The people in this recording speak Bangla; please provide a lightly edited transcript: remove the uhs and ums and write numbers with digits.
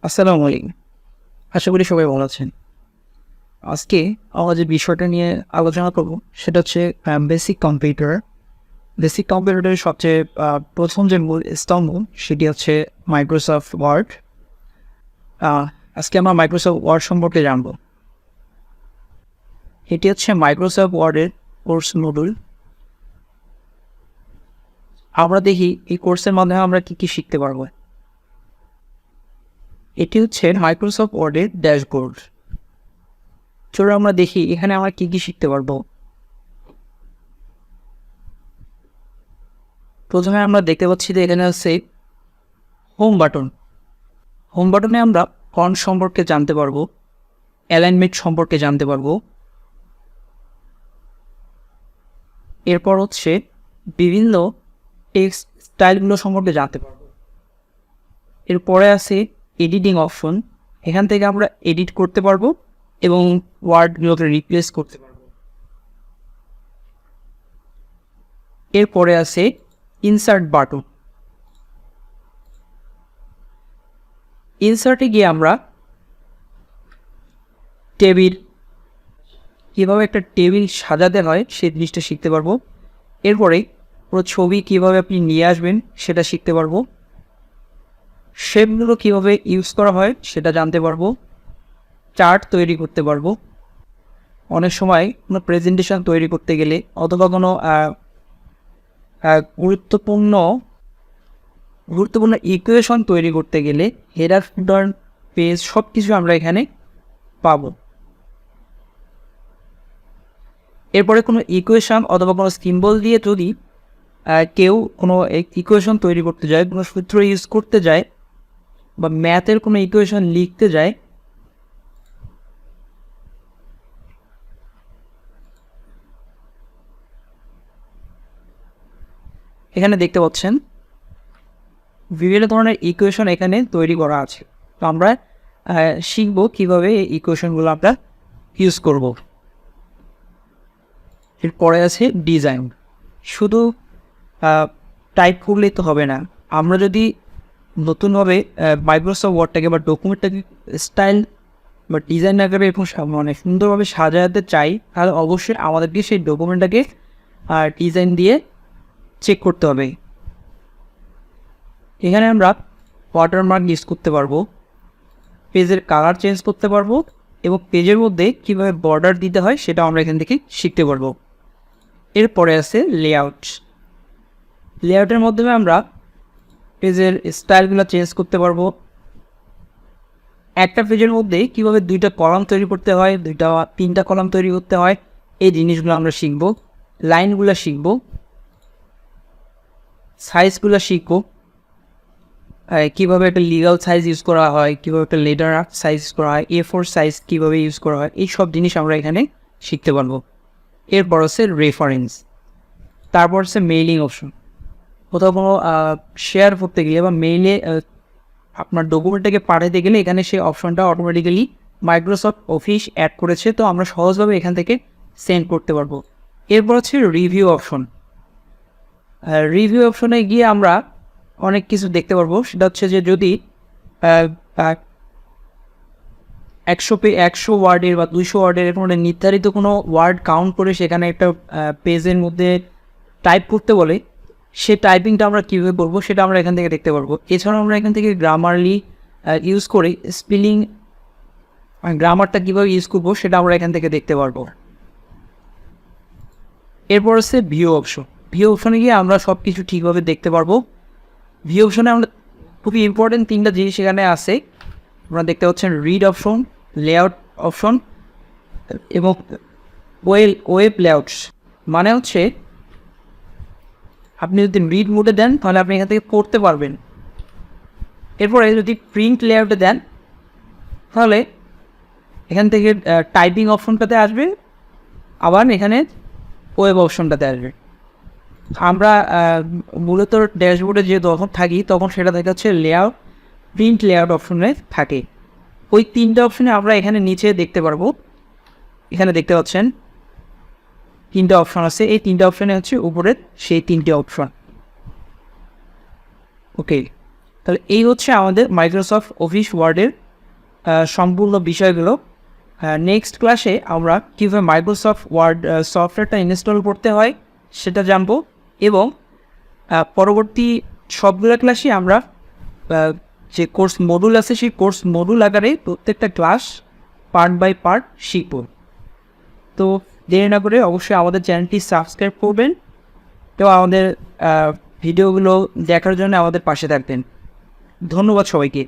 আসসালামু আলাইকুম। আশা করি সবাই ভালো আছেন। আজকে আমরা যে বিষয়টা নিয়ে আলোচনা করব সেটা হচ্ছে বেসিক কম্পিউটার। বেসিক কম্পিউটারের সবচেয়ে প্রথম যে মূল স্তম্ভ সেটি হচ্ছে মাইক্রোসফট ওয়ার্ড। আজকে আমরা মাইক্রোসফট ওয়ার্ড সম্পর্কে জানব। এটি হচ্ছে মাইক্রোসফট ওয়ার্ডের কোর্স মডুল। আমরা দেখি এই কোর্সের মাধ্যমে আমরা কী শিখতে পারবো। এটি হচ্ছে মাইক্রোসফট ওয়ার্ডের ড্যাশবোর্ড। চলো আমরা দেখি এখানে আমরা কী শিখতে পারবো। প্রথমে আমরা দেখতে পাচ্ছি যে এখানে আছে হোম বাটন। হোম বাটনে আমরা ফন্ট সম্পর্কে জানতে পারবো, অ্যালাইনমেন্ট সম্পর্কে জানতে পারবো। এরপর হচ্ছে বিভিন্ন টেক্সট স্টাইলগুলো সম্পর্কে জানতে পারবো। এরপরে আছে এডিটিং অপশন। এখান থেকে আমরা এডিট করতে পারবো এবং ওয়ার্ডগুলোকে রিপ্লেস করতে পারবো। এরপরে আছে ইনসার্ট বাটন। ইনসার্টে গিয়ে আমরা টেবিল, কীভাবে একটা টেবিল সাজাতে হয় সেই জিনিসটা শিখতে পারবো। এরপরে পুরো ছবি কীভাবে আপনি নিয়ে আসবেন সেটা শিখতে পারবো। শেপগুলো কীভাবে ইউজ করা হয় সেটা জানতে পারবো। চার্ট তৈরি করতে পারবো। অনেক সময় কোনো প্রেজেন্টেশন তৈরি করতে গেলে অথবা কোনো গুরুত্বপূর্ণ ইকুয়েশন তৈরি করতে গেলে হেডার ফুটার পেজ সব কিছু আমরা এখানে পাবো। এরপরে কোনো ইকুয়েশন অথবা কোনো সিম্বল দিয়ে যদি কেউ কোনো ইকুয়েশন তৈরি করতে যায়, কোনো সূত্র ইউজ করতে যায় বা ম্যাথের কোনো ইকুয়েশন লিখতে যায়, এখানে দেখতে পাচ্ছেন বিভিন্ন ধরনের ইকুয়েশন এখানে তৈরি করা আছে। তো আমরা শিখবো কীভাবে এই ইকুয়েশনগুলো আমরা ইউজ করব। এরপরে আছে ডিজাইন। শুধু টাইপ করলেই তো হবে না। আমরা যদি নতুনভাবে মাইক্রোসফট ওয়ার্ডটাকে বা ডকুমেন্টটাকে স্টাইল বা ডিজাইন আকারে এরকম মানে সুন্দরভাবে সাজাতে চাই, তাহলে অবশ্যই আমাদেরকে সেই ডকুমেন্টটাকে ডিজাইন দিয়ে চেক করতে হবে। এখানে আমরা ওয়াটারমার্ক ইউজ করতে পারবো, পেজের কালার চেঞ্জ করতে পারবো এবং পেজের মধ্যে কীভাবে বর্ডার দিতে হয় সেটা আমরা এখান থেকে শিখতে পারবো। এরপরে আছে লেআউট। লেআউটের মাধ্যমে আমরা পেজের স্টাইলগুলো চেঞ্জ করতে পারবো। একটা পেজের মধ্যে কীভাবে 2টা কলাম তৈরি করতে হয়, 3টা কলাম তৈরি করতে হয়, এই জিনিসগুলো আমরা শিখব। লাইনগুলো শিখব, সাইজগুলো শিখব, কীভাবে একটা লিগাল সাইজ ইউজ করা হয়, কীভাবে একটা লেটার সাইজ ইউজ করা হয়, A4 সাইজ কীভাবে ইউজ করা হয়, এই সব জিনিস আমরা এখানে শিখতে পারবো। এরপর আছে রেফারেন্স। তারপর আছে মেইলিং অপশন। কোথাও কোনো শেয়ার করতে গেলে বা মেইলে আপনার ডকুমেন্টটাকে পাঠাতে গেলে এখানে সেই অপশনটা অটোমেটিক্যালি মাইক্রোসফট অফিস অ্যাড করেছে, তো আমরা সহজভাবে এখান থেকে সেন্ড করতে পারবো। এরপর হচ্ছে রিভিউ অপশন। রিভিউ অপশনে গিয়ে আমরা অনেক কিছু দেখতে পারবো। সেটা হচ্ছে যে যদি 100 ওয়ার্ডের বা 200 ওয়ার্ডের এরকম একটা নির্ধারিত কোনো ওয়ার্ড কাউন্ট করে সেখানে একটা পেজের মধ্যে টাইপ করতে বলে, সে টাইপিংটা আমরা কীভাবে করবো সেটা আমরা এখান থেকে দেখতে পারবো। এছাড়াও আমরা এখান থেকে গ্রামারলি ইউজ করে স্পেলিং, গ্রামারটা কীভাবে ইউজ করবো সেটা আমরা এখান থেকে দেখতে পারবো। এরপর আছে ভিউ অপশন। ভিউ অপশনে গিয়ে আমরা সব কিছু ঠিকভাবে দেখতে পারবো। ভিউ অপশনে আমরা খুবই ইম্পর্টেন্ট 3টা জিনিস এখানে আছে। আপনারা দেখতে পাচ্ছেন রিড অপশন, লেআউট অপশন এবং ওয়েব লেআউটস। মানে হচ্ছে আপনি যদি রিড মোডে দেন তাহলে আপনি এখান থেকে পড়তে পারবেন। এরপরে যদি প্রিন্ট লেআউটে দেন তাহলে এখান থেকে টাইপিং অপশনটাতে আসবে, আবার এখানে ওয়েব অপশনটাতে আসবে। আমরা মূলত ড্যাশবোর্ডে যে যখন থাকি তখন সেটা দেখা যাচ্ছে লেআউট, প্রিন্ট লেআউট অপশনে থাকে। ওই 3টা অপশনে আমরা এখানে নিচে দেখতে পারবো। এখানে দেখতে পাচ্ছেন 3টা অপশন আছে। এই 3টা অপশনে হচ্ছে উপরের সেই 3টে অপশন। ওকে, তাহলে এই হচ্ছে আমাদের মাইক্রোসফট অফিস ওয়ার্ডের সম্পূর্ণ বিষয়গুলো। নেক্সট ক্লাসে আমরা কীভাবে মাইক্রোসফট ওয়ার্ড সফটওয়্যারটা ইনস্টল করতে হয় সেটা জানবো, এবং পরবর্তী সবগুলো ক্লাসে আমরা যে কোর্স মডুল আছে সেই কোর্স মডুল আকারে প্রত্যেকটা ক্লাস পার্ট বাই পার্ট শিখব। তো দেরি না করে অবশ্যই আমাদের চ্যানেলটি সাবস্ক্রাইব করবেন এবং আমাদের ভিডিওগুলো দেখার জন্য আমাদের পাশে থাকবেন। ধন্যবাদ সবাইকে।